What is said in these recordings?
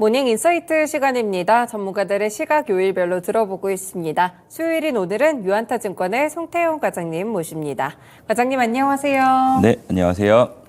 모닝 인사이트 시간입니다. 전문가들의 시각 요일별로 들어보고 있습니다. 수요일인 오늘은 유한타증권의 송태용 과장님 모십니다. 과장님 안녕하세요. 네, 안녕하세요.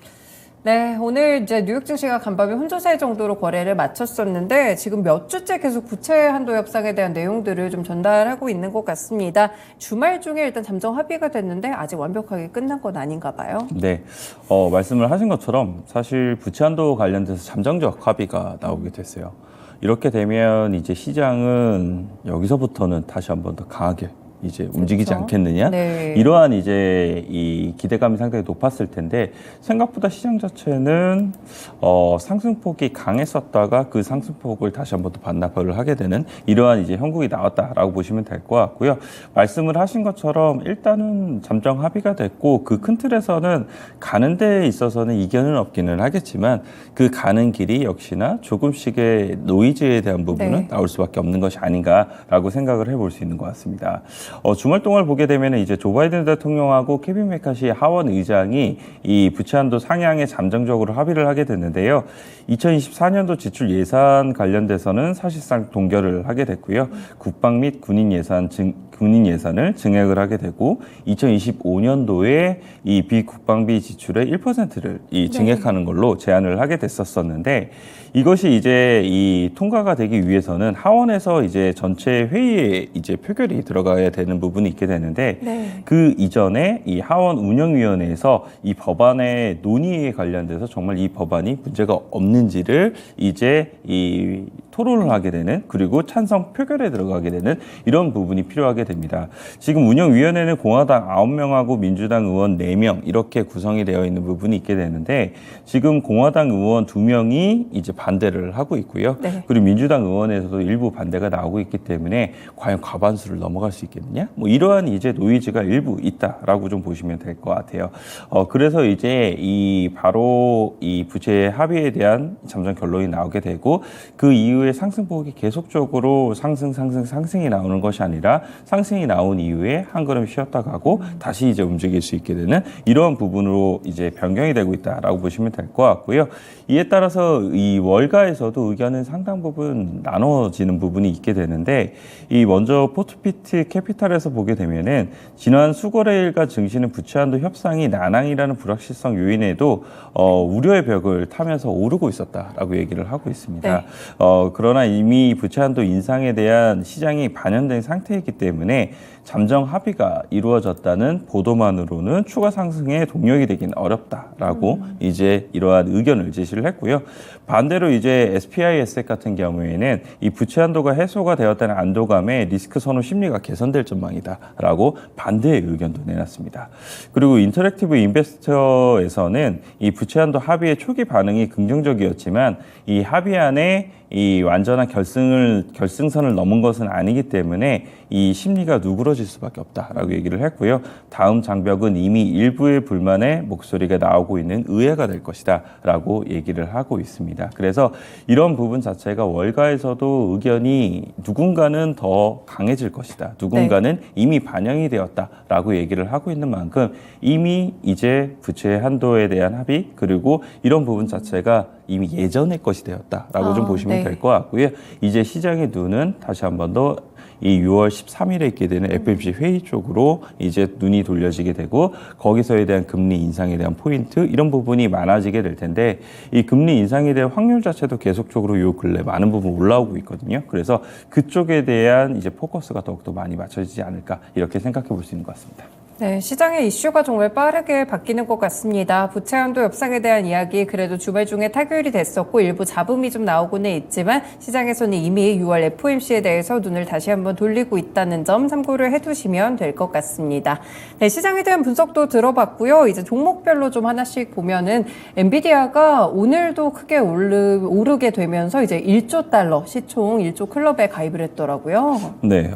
네, 오늘 이제 뉴욕 증시가 간밤에 혼조세 정도로 거래를 마쳤었는데 지금 몇 주째 계속 부채 한도 협상에 대한 내용들을 좀 전달하고 있는 것 같습니다. 주말 중에 일단 잠정 합의가 됐는데 아직 완벽하게 끝난 건 아닌가 봐요. 네, 말씀을 하신 것처럼 사실 부채 한도 관련돼서 잠정적 합의가 나오게 됐어요. 이렇게 되면 이제 시장은 여기서부터는 다시 한번 더 강하게 이제 움직이지 그렇죠? 않겠느냐? 네. 이러한 이제 이 기대감이 상당히 높았을 텐데 생각보다 시장 자체는 상승폭이 강했었다가 그 상승폭을 다시 한번 더 반납을 하게 되는 이러한 이제 형국이 나왔다라고 보시면 될 것 같고요. 말씀을 하신 것처럼 일단은 잠정 합의가 됐고 그 큰 틀에서는 가는 데에 있어서는 이견은 없기는 하겠지만 그 가는 길이 역시나 조금씩의 노이즈에 대한 부분은 네. 나올 수밖에 없는 것이 아닌가라고 생각을 해볼 수 있는 것 같습니다. 주말 동안 보게 되면 이제 조 바이든 대통령하고 케빈 메카시 하원 의장이 이 부채 한도 상향에 잠정적으로 합의를 하게 됐는데요. 2024년도 지출 예산 관련돼서는 사실상 동결을 하게 됐고요. 국방 및 군인 예산을 증액을 하게 되고 2025년도에 이 비국방비 지출의 1%를 증액하는 걸로 제안을 하게 됐었는데 이것이 이제 이 통과가 되기 위해서는 하원에서 이제 전체 회의에 이제 표결이 들어가야 되는 부분이 있게 되는데 네. 그 이전에 이 하원 운영위원회에서 이 법안의 논의에 관련돼서 정말 이 법안이 문제가 없는지를 이제 이 토론을 하게 되는 그리고 찬성 표결에 들어가게 되는 이런 부분이 필요하게 됩니다. 지금 운영위원회는 공화당 9명하고 민주당 의원 4명 이렇게 구성이 되어 있는 부분이 있게 되는데 지금 공화당 의원 2명이 이제 반대를 하고 있고요. 네. 그리고 민주당 의원에서도 일부 반대가 나오고 있기 때문에 과연 과반수를 넘어갈 수 있겠느냐? 뭐 이러한 이제 노이즈가 일부 있다라고 좀 보시면 될 것 같아요. 그래서 이제 바로 이 부채 합의에 대한 잠정 결론이 나오게 되고 그 이후에 상승폭이 계속적으로 상승이 나오는 것이 아니라 상승이 나온 이후에 한 걸음 쉬었다 가고 다시 이제 움직일 수 있게 되는 이러한 부분으로 이제 변경이 되고 있다라고 보시면 될 것 같고요. 이에 따라서 이 월가에서도 의견은 상당 부분 나눠지는 부분이 있게 되는데 이 먼저 포트피트 캐피탈에서 보게 되면은 지난 수거래일과 증시는 부채 한도 협상이 난항이라는 불확실성 요인에도 우려의 벽을 타면서 오르고 있었다라고 얘기를 하고 있습니다. 네. 그러나 이미 부채 한도 인상에 대한 시장이 반영된 상태이기 때문에 잠정 합의가 이루어졌다는 보도만으로는 추가 상승에 동력이 되긴 어렵다라고 이제 이러한 의견을 제시를 했고요. 반대로 이제 SPI 에셋 같은 경우에는 이 부채 한도가 해소가 되었다는 안도감에 리스크 선호 심리가 개선될 전망이다라고 반대의 의견도 내놨습니다. 그리고 인터랙티브 인베스터에서는 이 부채 한도 합의의 초기 반응이 긍정적이었지만 이 합의안에 이 완전한 결승선을 넘은 것은 아니기 때문에 이 심리가 누그러질 수밖에 없다라고 얘기를 했고요. 다음 장벽은 이미 일부의 불만의 목소리가 나오고 있는 의회가 될 것이다라고 얘기를 하고 있습니다. 그래서 이런 부분 자체가 월가에서도 의견이 누군가는 더 강해질 것이다. 누군가는 이미 반영이 되었다라고 얘기를 하고 있는 만큼 이미 이제 부채 한도에 대한 합의 그리고 이런 부분 자체가 이미 예전의 것이 되었다라고 좀 보시면 될 것 같고요. 이제 시장의 눈은 다시 한 번 더 이 6월 13일에 있게 되는 FOMC 회의 쪽으로 이제 눈이 돌려지게 되고 거기서에 대한 금리 인상에 대한 포인트 이런 부분이 많아지게 될 텐데 이 금리 인상에 대한 확률 자체도 계속적으로 요 근래 많은 부분 올라오고 있거든요. 그래서 그쪽에 대한 이제 포커스가 더욱더 많이 맞춰지지 않을까 이렇게 생각해 볼 수 있는 것 같습니다. 네, 시장의 이슈가 정말 빠르게 바뀌는 것 같습니다. 부채 한도 협상에 대한 이야기 그래도 주말 중에 타결이 됐었고 일부 잡음이 좀 나오고는 있지만 시장에서는 이미 6월 FOMC에 대해서 눈을 다시 한번 돌리고 있다는 점 참고를 해두시면 될 것 같습니다. 네, 시장에 대한 분석도 들어봤고요. 이제 종목별로 좀 하나씩 보면은 엔비디아가 오늘도 크게 오르게 되면서 이제 1조 달러 시총 1조 클럽에 가입을 했더라고요. 네,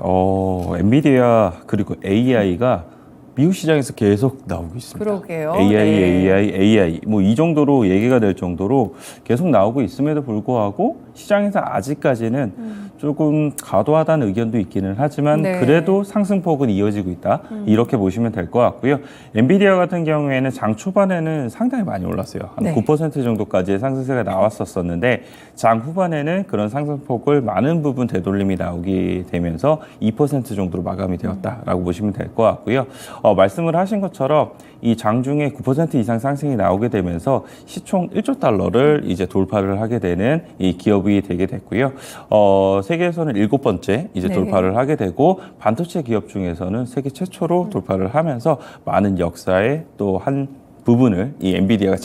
엔비디아 그리고 AI가 미국 시장에서 계속 나오고 있습니다. 그러게요. AI 뭐 이 정도로 얘기가 될 정도로 계속 나오고 있음에도 불구하고 시장에서 아직까지는 조금 과도하다는 의견도 있기는 하지만 네. 그래도 상승폭은 이어지고 있다. 이렇게 보시면 될 것 같고요. 엔비디아 같은 경우에는 장 초반에는 상당히 많이 올랐어요. 한 네. 9% 정도까지의 상승세가 나왔었는데 장 후반에는 그런 상승폭을 많은 부분 되돌림이 나오게 되면서 2% 정도로 마감이 되었다라고 보시면 될 것 같고요. 말씀을 하신 것처럼 이 장중에 9% 이상 상승이 나오게 되면서 시총 1조 달러를 이제 돌파를 하게 되는 이 기업이 되게 됐고요. 세계에서는 7번째 이제 네. 돌파를 하게 되고 반도체 기업 중에서는 세계 최초로 돌파를 하면서 많은 역사의 또 한 부분을 이 엔비디아가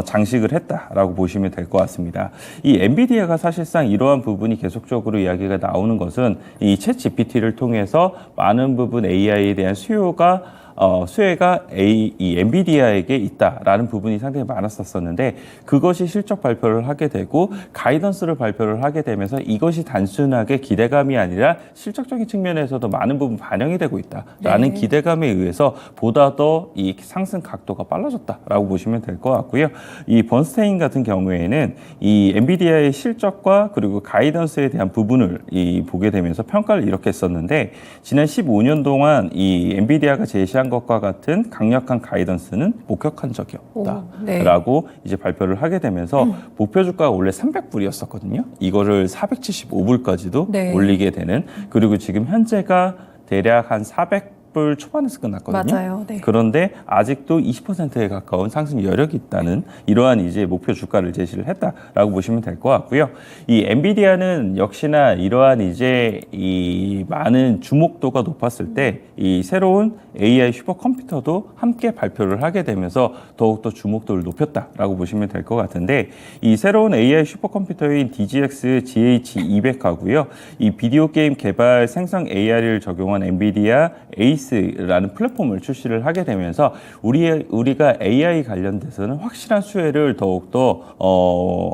장식을 했다라고 보시면 될 것 같습니다. 이 엔비디아가 사실상 이러한 부분이 계속적으로 이야기가 나오는 것은 이 챗 GPT를 통해서 많은 부분 AI에 대한 수혜가 이 엔비디아에게 있다라는 부분이 상당히 많았었는데 그것이 실적 발표를 하게 되고 가이던스를 발표를 하게 되면서 이것이 단순하게 기대감이 아니라 실적적인 측면에서도 많은 부분 반영이 되고 있다라는 네. 기대감에 의해서 보다 더 이 상승 각도가 빨라졌다라고 보시면 될 것 같고요. 이 번스테인 같은 경우에는 이 엔비디아의 실적과 그리고 가이던스에 대한 부분을 보게 되면서 평가를 이렇게 했었는데 지난 15년 동안 이 엔비디아가 제시한 것과 같은 강력한 가이던스는 목격한 적이 없다라고 이제 발표를 하게 되면서 목표 주가가 원래 300불이었었거든요. 이거를 475불까지도 네. 올리게 되는 그리고 지금 현재가 대략 한 400불 초반에서 끝났거든요. 맞아요. 네. 그런데 아직도 20%에 가까운 상승 여력이 있다는 이러한 이제 목표 주가를 제시를 했다라고 보시면 될 것 같고요. 이 엔비디아는 역시나 이러한 이제 이 많은 주목도가 높았을 때 이 새로운 AI 슈퍼컴퓨터도 함께 발표를 하게 되면서 더욱더 주목도를 높였다라고 보시면 될 것 같은데 이 새로운 AI 슈퍼컴퓨터인 DGX GH200하고요. 이 비디오 게임 개발 생성 AI를 적용한 엔비디아 에이스라는 플랫폼을 출시를 하게 되면서 우리가 AI 관련돼서는 확실한 수혜를 더욱더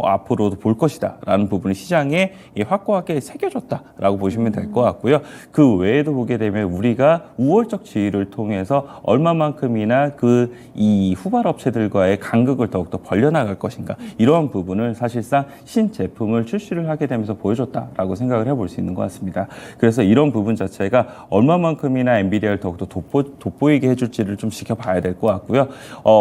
앞으로도 볼 것이다라는 부분을 시장에 확고하게 새겨줬다라고 보시면 될 것 같고요. 그 외에도 보게 되면 우리가 우월적 지위를 통해서 얼마만큼이나 이 후발 업체들과의 간극을 더욱더 벌려나갈 것인가 이러한 부분을 사실상 신제품을 출시를 하게 되면서 보여줬다라고 생각을 해볼 수 있는 것 같습니다. 그래서 이런 부분 자체가 얼마만큼이나 엔비디아를 더욱더 돋보이게 해줄지를 좀 지켜봐야 될 것 같고요.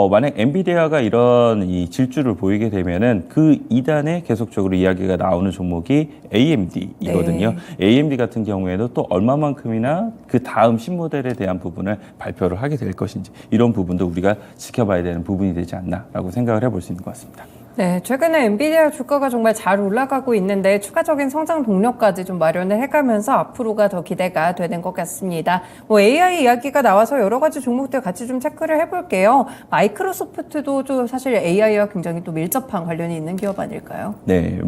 만약 엔비디아가 이런 이 질주를 보이게 되면은 그 이단에 계속적으로 이야기가 나오는 종목이 AMD이거든요. 네. AMD 같은 경우에도 또 얼마만큼이나 그 다음 신모델에 대한 부분을 발표를 하게 될 것인지 이런 부분도 우리가 지켜봐야 되는 부분이 되지 않나라고 생각을 해볼 수 있는 것 같습니다. 네, 최근에 엔비디아 주가가 정말 잘 올라가고 있는데 추가적인 성장 동력까지 좀 마련을 해가면서 앞으로가 더 기대가 되는 것 같습니다. AI 이야기가 나와서 여러 가지 종목들 같이 좀 체크를 해볼게요. 마이크로소프트도 좀 사실 AI와 굉장히 또 밀접한 관련이 있는 기업 아닐까요? 네,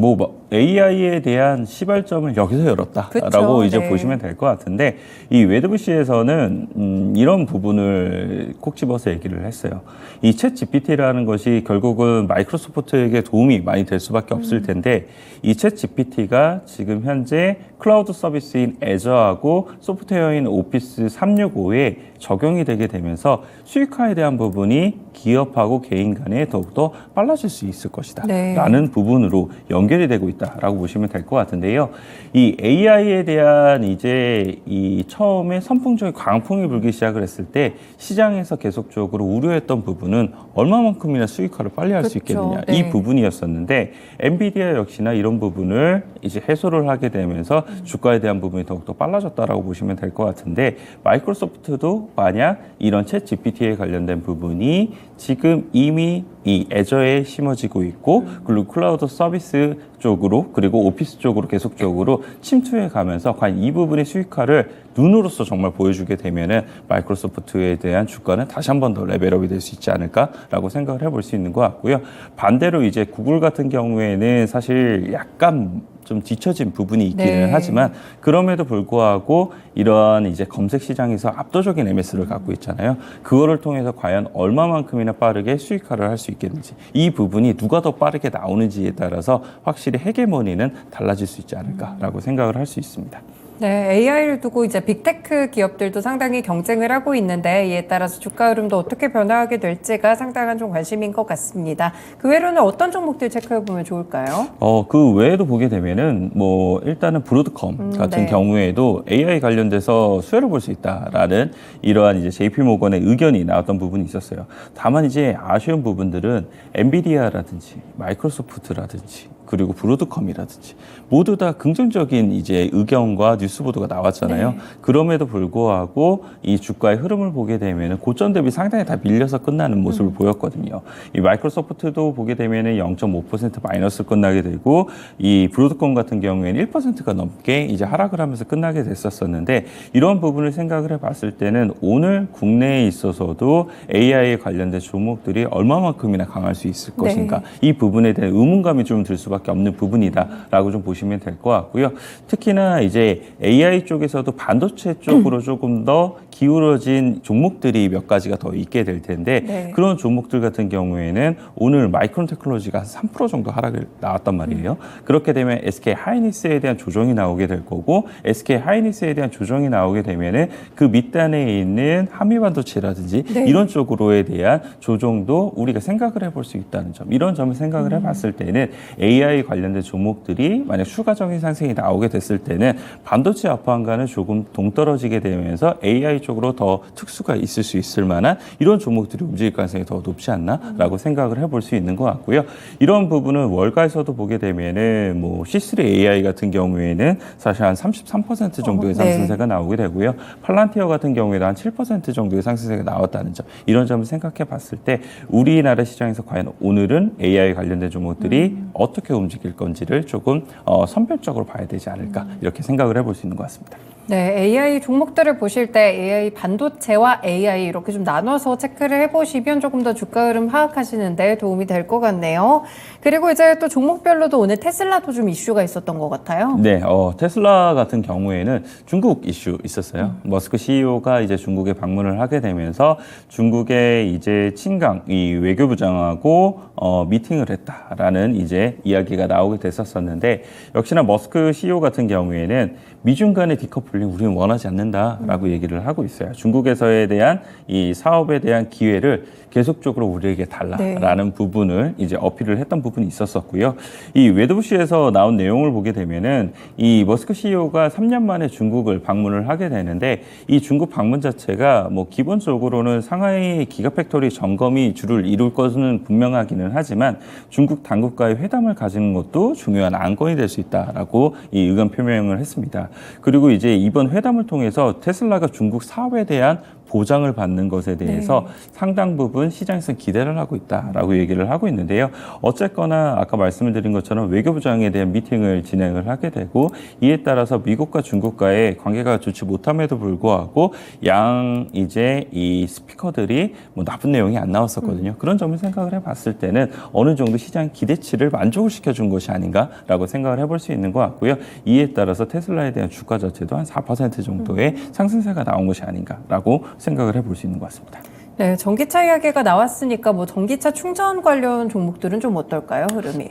AI에 대한 시발점을 여기서 열었다라고 그쵸, 이제 네. 보시면 될 것 같은데 이 웨드부시에서는 이런 부분을 콕 집어서 얘기를 했어요. 이 챗 GPT라는 것이 결국은 마이크로소프트에게 도움이 많이 될 수밖에 없을 텐데 이 챗 GPT가 지금 현재 클라우드 서비스인 애저하고 소프트웨어인 오피스 365에 적용이 되게 되면서 수익화에 대한 부분이 기업하고 개인 간에 더욱더 빨라질 수 있을 것이다. 네. 라는 부분으로 연결이 되고 있다라고 보시면 될 것 같은데요. 이 AI에 대한 이제 이 처음에 선풍적인 광풍이 불기 시작을 했을 때 시장에서 계속적으로 우려했던 부분은 얼마만큼이나 수익화를 빨리 할 수 그렇죠. 있겠느냐. 네. 이 부분이었었는데 엔비디아 역시나 이런 부분을 이제 해소를 하게 되면서 주가에 대한 부분이 더욱더 빨라졌다라고 보시면 될 것 같은데 마이크로소프트도 만약 이런 챗 GPT에 관련된 부분이 지금 이미 이 애저에 심어지고 있고 그리고 클라우드 서비스 쪽으로 그리고 오피스 쪽으로 계속적으로 침투해 가면서 과연 이 부분의 수익화를 눈으로서 정말 보여주게 되면은 마이크로소프트에 대한 주가는 다시 한 번 더 레벨업이 될 수 있지 않을까라고 생각을 해볼 수 있는 것 같고요. 반대로 이제 구글 같은 경우에는 사실 약간 좀 뒤처진 부분이 있기는 네. 하지만 그럼에도 불구하고 이러한 이제 검색 시장에서 압도적인 MS를 갖고 있잖아요. 그거를 통해서 과연 얼마만큼이나 빠르게 수익화를 할 수 있겠는지 이 부분이 누가 더 빠르게 나오는지에 따라서 확실히 헤게모니는 달라질 수 있지 않을까라고 생각을 할 수 있습니다. 네, AI를 두고 이제 빅테크 기업들도 상당히 경쟁을 하고 있는데 이에 따라서 주가 흐름도 어떻게 변화하게 될지가 상당한 좀 관심인 것 같습니다. 그 외로는 어떤 종목들 체크해 보면 좋을까요? 그 외에도 보게 되면은 뭐 일단은 브로드컴 같은 네. 경우에도 AI 관련돼서 수혜를 볼 수 있다라는 이러한 이제 JP 모건의 의견이 나왔던 부분이 있었어요. 다만 이제 아쉬운 부분들은 엔비디아라든지 마이크로소프트라든지 그리고 브로드컴이라든지 모두 다 긍정적인 이제 의견과 뉴스 보도가 나왔잖아요. 네. 그럼에도 불구하고 이 주가의 흐름을 보게 되면은 고점 대비 상당히 다 밀려서 끝나는 모습을 보였거든요. 이 마이크로소프트도 보게 되면은 0.5% 마이너스 끝나게 되고 이 브로드컴 같은 경우에는 1%가 넘게 이제 하락을 하면서 끝나게 됐었었는데 이런 부분을 생각을 해봤을 때는 오늘 국내에 있어서도 AI에 관련된 종목들이 얼마만큼이나 강할 수 있을 네. 것인가 이 부분에 대한 의문감이 좀 들 수밖에 없는 부분이다라고 좀 보시면 될 것 같고요. 특히나 이제 AI 쪽에서도 반도체 쪽으로 조금 더 기울어진 종목들이 몇 가지가 더 있게 될 텐데 네. 그런 종목들 같은 경우에는 오늘 마이크론 테크놀로지가 한 3% 정도 하락을 나왔단 말이에요. 그렇게 되면 SK 하이닉스에 대한 조정이 나오게 될 거고 SK 하이닉스에 대한 조정이 나오게 되면은 그 밑단에 있는 한미반도체라든지 네. 이런 쪽으로에 대한 조정도 우리가 생각을 해볼 수 있다는 점 이런 점을 생각을 해봤을 때는 AI 관련된 종목들이 만약 추가적인 상승이 나오게 됐을 때는 반도체 업황과는 조금 동떨어지게 되면서 AI 쪽으로 더 특수가 있을 수 있을 만한 이런 종목들이 움직일 가능성이 더 높지 않나라고 생각을 해볼 수 있는 것 같고요. 이런 부분은 월가에서도 보게 되면은 뭐 C3 AI 같은 경우에는 사실 한 33% 정도의 상승세가 나오게 되고요. 팔란티어 같은 경우에도 한 7% 정도의 상승세가 나왔다는 점 이런 점을 생각해 봤을 때 우리나라 시장에서 과연 오늘은 AI 관련된 종목들이 어떻게 움직일 건지를 조금 선별적으로 봐야 되지 않을까 이렇게 생각을 해볼 수 있는 것 같습니다. 네, AI 종목들을 보실 때 AI 반도체와 AI 이렇게 좀 나눠서 체크를 해보시면 조금 더 주가 흐름 파악하시는데 도움이 될 것 같네요. 그리고 이제 또 종목별로도 오늘 테슬라도 좀 이슈가 있었던 것 같아요. 네, 테슬라 같은 경우에는 중국 이슈 있었어요. 머스크 CEO가 이제 중국에 방문을 하게 되면서 중국의 이제 친강 이 외교부장하고 미팅을 했다라는 이제 이야기가 나오게 됐었었는데 역시나 머스크 CEO 같은 경우에는 미중 간의 디커플링 우리는 원하지 않는다라고 얘기를 하고 있어요. 중국에서에 대한 이 사업에 대한 기회를 계속적으로 우리에게 달라라는 부분을 이제 어필을 했던 부분이 있었었고요. 이 웨드부시에서 나온 내용을 보게 되면은 이 머스크 CEO가 3년 만에 중국을 방문을 하게 되는데 이 중국 방문 자체가 뭐 기본적으로는 상하이 기가팩토리 점검이 주를 이룰 것은 분명하기는 하지만 중국 당국과의 회담을 가지는 것도 중요한 안건이 될 수 있다라고 이 의견 표명을 했습니다. 그리고 이제 이번 회담을 통해서 테슬라가 중국 사업에 대한 보장을 받는 것에 대해서 상당 부분 시장에서 기대를 하고 있다라고 얘기를 하고 있는데요. 어쨌거나 아까 말씀을 드린 것처럼 외교부장에 대한 미팅을 진행을 하게 되고 이에 따라서 미국과 중국과의 관계가 좋지 못함에도 불구하고 양 이제 이 스피커들이 뭐 나쁜 내용이 안 나왔었거든요. 그런 점을 생각을 해봤을 때는 어느 정도 시장 기대치를 만족을 시켜준 것이 아닌가라고 생각을 해볼 수 있는 것 같고요. 이에 따라서 테슬라에 대한 주가 자체도 한 4% 정도의 상승세가 나온 것이 아닌가라고 생각을 해볼 수 있는 것 같습니다. 네, 전기차 이야기가 나왔으니까 뭐 전기차 충전 관련 종목들은 좀 어떨까요, 흐름이?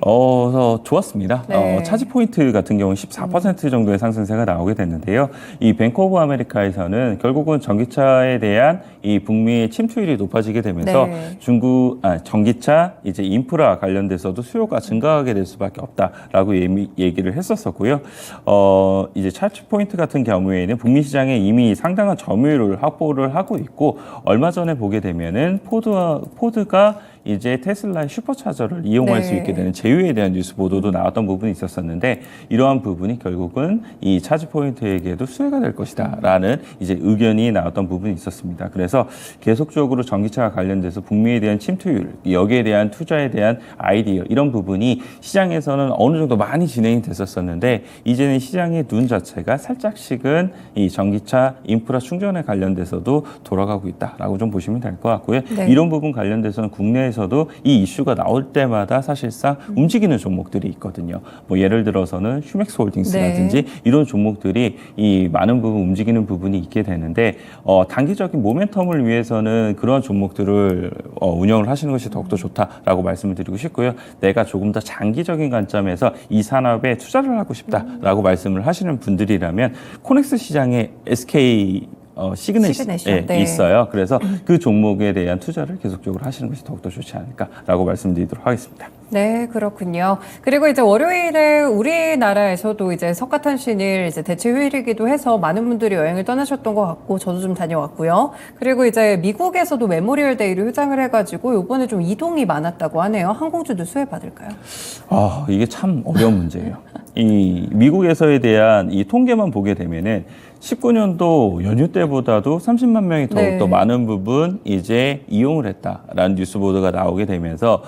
좋았습니다. 네. 차지 포인트 같은 경우는 14% 정도의 상승세가 나오게 됐는데요. 이 뱅크 오브 아메리카에서는 결국은 전기차에 대한 이 북미 침투율이 높아지게 되면서 네. 전기차 이제 인프라 관련돼서도 수요가 증가하게 될 수밖에 없다라고 얘기를 했었었고요. 이제 차지 포인트 같은 경우에는 북미 시장에 이미 상당한 점유율을 확보를 하고 있고 얼마 전에 보게 되면은 포드가 이제 테슬라의 슈퍼차저를 이용할 수 있게 되는 제휴에 대한 뉴스 보도도 나왔던 부분이 있었었는데 이러한 부분이 결국은 이 차지 포인트에게도 수혜가 될 것이다라는 이제 의견이 나왔던 부분이 있었습니다. 그래서 계속적으로 전기차와 관련돼서 북미에 대한 침투율, 여기에 대한 투자에 대한 아이디어 이런 부분이 시장에서는 어느 정도 많이 진행이 됐었었는데 이제는 시장의 눈 자체가 살짝씩은 이 전기차 인프라 충전에 관련돼서도 돌아가고 있다라고 좀 보시면 될 것 같고요. 네. 이런 부분 관련돼서는 국내에서도 이 이슈가 나올 때마다 사실상 움직이는 종목들이 있거든요. 뭐 예를 들어서는 휴맥스홀딩스라든지 이런 종목들이 이 많은 부분 움직이는 부분이 있게 되는데 단기적인 모멘텀을 위해서는 그런 종목들을 운영을 하시는 것이 더욱더 좋다라고 말씀을 드리고 싶고요. 내가 조금 더 장기적인 관점에서 이 산업에 투자를 하고 싶다라고 말씀을 하시는 분들이라면 코넥스 시장에 SK 시그넷이 네. 있어요. 그래서 그 종목에 대한 투자를 계속적으로 하시는 것이 더욱더 좋지 않을까라고 말씀드리도록 하겠습니다. 네, 그렇군요. 그리고 이제 월요일에 우리나라에서도 이제 석가탄신일 이제 대체 휴일이기도 해서 많은 분들이 여행을 떠나셨던 것 같고 저도 좀 다녀왔고요. 그리고 이제 미국에서도 메모리얼 데이를 휴장을 해가지고 이번에 좀 이동이 많았다고 하네요. 항공주도 수혜 받을까요? 이게 참 어려운 문제예요. 이 미국에서에 대한 이 통계만 보게 되면은 19년도 연휴 때보다도 30만 명이 더욱더 많은 부분 이제 이용을 했다라는 뉴스 보도가 나오게 되면서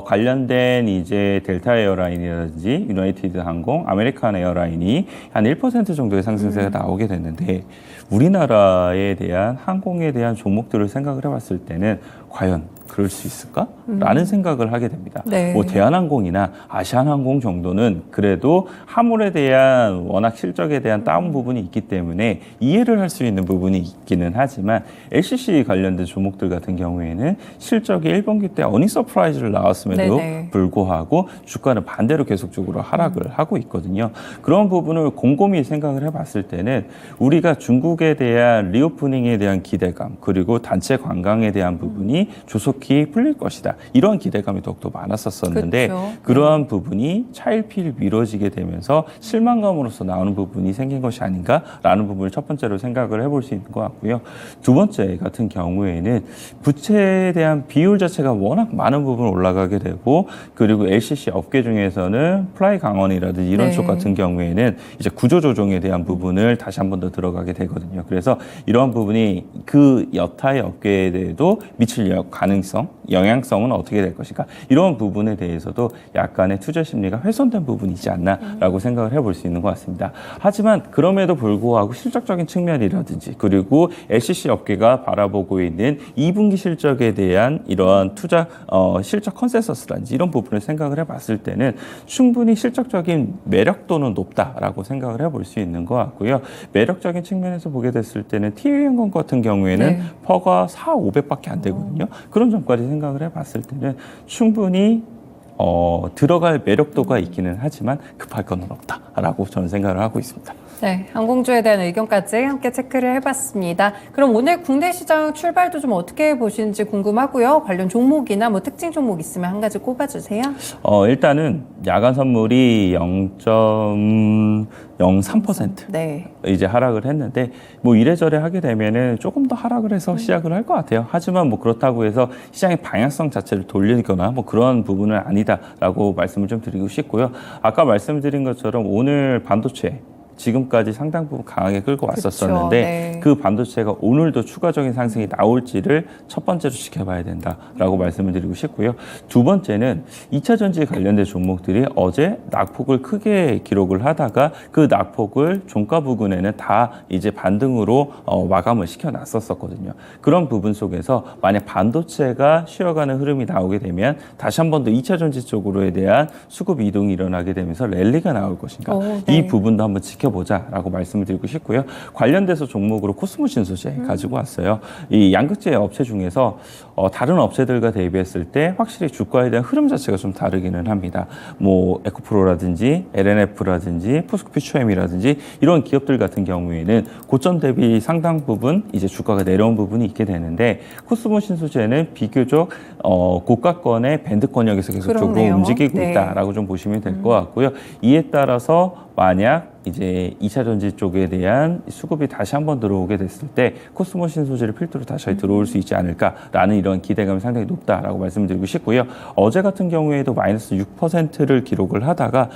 관련된 이제 델타 에어라인이라든지 유나이티드 항공, 아메리칸 에어라인이 한 1% 정도의 상승세가 나오게 됐는데 우리나라에 대한 항공에 대한 종목들을 생각을 해봤을 때는 과연 그럴 수 있을까? 라는 생각을 하게 됩니다. 네. 뭐 대한항공이나 아시아나항공 정도는 그래도 화물에 대한 워낙 실적에 대한 다운 부분이 있기 때문에 이해를 할 수 있는 부분이 있기는 하지만 LCC 관련된 종목들 같은 경우에는 실적이 1분기 때 어닝 서프라이즈를 나왔음에도 불구하고 주가는 반대로 계속적으로 하락을 하고 있거든요. 그런 부분을 곰곰이 생각을 해봤을 때는 우리가 중국에 대한 리오프닝에 대한 기대감 그리고 단체 관광에 대한 부분이 조속히 풀릴 것이다. 이런 기대감이 더욱더 많았었는데 그러한 부분이 차일피일 미뤄지게 되면서 실망감으로서 나오는 부분이 생긴 것이 아닌가라는 부분을 첫 번째로 생각을 해볼 수 있는 것 같고요. 두 번째 같은 경우에는 부채에 대한 비율 자체가 워낙 많은 부분 올라가게 되고 그리고 LCC 업계 중에서는 플라이 강원이라든지 이런 쪽 같은 경우에는 이제 구조조정에 대한 부분을 다시 한 번 더 들어가게 되거든요. 그래서 이러한 부분이 그 여타의 업계에 대해도 미칠 가능성, 영향성은 어떻게 될 것인가 이런 부분에 대해서도 약간의 투자 심리가 훼손된 부분이지 않나라고 생각을 해볼 수 있는 것 같습니다. 하지만 그럼에도 불구하고 실적적인 측면이라든지 그리고 LCC 업계가 바라보고 있는 2분기 실적에 대한 이러한 투자 실적 컨센서스라든지 이런 부분을 생각을 해봤을 때는 충분히 실적적인 매력도는 높다라고 생각을 해볼 수 있는 것 같고요. 매력적인 측면에서 보게 됐을 때는 TA연금 같은 경우에는 퍼가 4, 500밖에 안 되거든요. 그런 점까지 생각을 해봤을 때는 충분히 들어갈 매력도가 있기는 하지만 급할 건 없다라고 저는 생각을 하고 있습니다. 네, 항공주에 대한 의견까지 함께 체크를 해봤습니다. 그럼 오늘 국내 시장 출발도 좀 어떻게 보시는지 궁금하고요. 관련 종목이나 뭐 특징 종목 있으면 한 가지 꼽아주세요. 일단은 야간 선물이 0.03% 이제 하락을 했는데 뭐 이래저래 하게 되면은 조금 더 하락을 해서 시작을 할 것 같아요. 하지만 뭐 그렇다고 해서 시장의 방향성 자체를 돌리거나 뭐 그런 부분은 아니다라고 말씀을 좀 드리고 싶고요. 아까 말씀드린 것처럼 오늘 반도체 지금까지 상당 부분 강하게 끌고 왔었었는데 그 반도체가 오늘도 추가적인 상승이 나올지를 첫 번째로 지켜봐야 된다라고 말씀을 드리고 싶고요. 두 번째는 2차 전지 관련된 종목들이 어제 낙폭을 크게 기록을 하다가 그 낙폭을 종가 부근에는 다 이제 반등으로 마감을 시켜놨었거든요. 그런 부분 속에서 만약 반도체가 쉬어가는 흐름이 나오게 되면 다시 한 번 더 2차 전지 쪽으로에 대한 수급 이동이 일어나게 되면서 랠리가 나올 것인가 이 부분도 한번 지켜보자라고 말씀을 드리고 싶고요. 관련돼서 종목으로 코스모 신소재 가지고 왔어요. 이 양극재 업체 중에서 다른 업체들과 대비했을 때 확실히 주가에 대한 흐름 자체가 좀 다르기는 합니다. 뭐 에코프로라든지 LNF라든지 포스코피추엠이라든지 이런 기업들 같은 경우에는 고점 대비 상당 부분 이제 주가가 내려온 부분이 있게 되는데 코스모 신소재는 비교적 고가권의 밴드권역에서 계속적으로 움직이고 있다라고 좀 보시면 될 것 같고요. 이에 따라서 만약 이제 2차 전지 쪽에 대한 수급이 다시 한번 들어오게 됐을 때 코스모 신소재를 필두로 다시 들어올 수 있지 않을까라는 이런 기대감이 상당히 높다라고 말씀드리고 싶고요. 어제 같은 경우에도 마이너스 6%를 기록을 하다가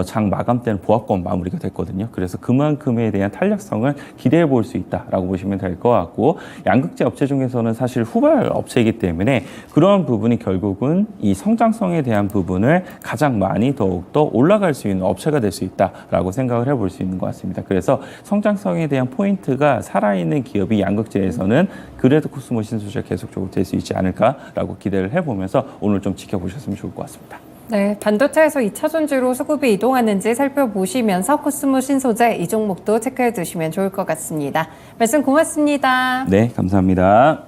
장 마감 때는 보합권 마무리가 됐거든요. 그래서 그만큼에 대한 탄력성을 기대해 볼 수 있다라고 보시면 될 것 같고 양극재 업체 중에서는 사실 후발 업체이기 때문에 그러한 부분이 결국은 이 성장성에 대한 부분을 가장 많이 더욱더 올라갈 수 있는 업체가 될 수 있다라고 생각을 생각을 해볼 수 있는 것 같습니다. 그래서 성장성에 대한 포인트가 살아있는 기업이 양극재에서는 그래도 코스모 신소재 계속적으로 될 수 있지 않을까라고 기대를 해보면서 오늘 좀 지켜보셨으면 좋을 것 같습니다. 네, 반도체에서 2차 전지로 수급이 이동하는지 살펴보시면서 코스모 신소재 이 종목도 체크해 두시면 좋을 것 같습니다. 말씀 고맙습니다. 네, 감사합니다.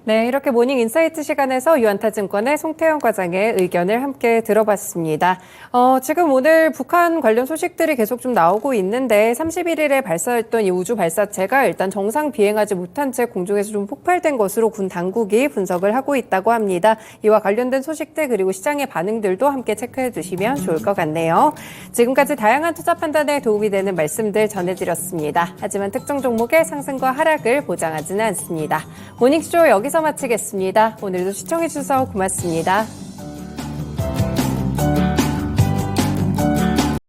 네, 이렇게 모닝 인사이트 시간에서 유한타증권의 송태영 과장의 의견을 함께 들어봤습니다. 지금 오늘 북한 관련 소식들이 계속 좀 나오고 있는데 31일에 발사했던 이 우주 발사체가 일단 정상 비행하지 못한 채 공중에서 좀 폭발된 것으로 군 당국이 분석을 하고 있다고 합니다. 이와 관련된 소식들 그리고 시장의 반응들도 함께 체크해 두시면 좋을 것 같네요. 지금까지 다양한 투자 판단에 도움이 되는 말씀들 전해드렸습니다. 하지만 특정 종목의 상승과 하락을 보장하지는 않습니다. 모닝쇼 여기서 마치겠습니다. 오늘도 시청해주셔서 고맙습니다.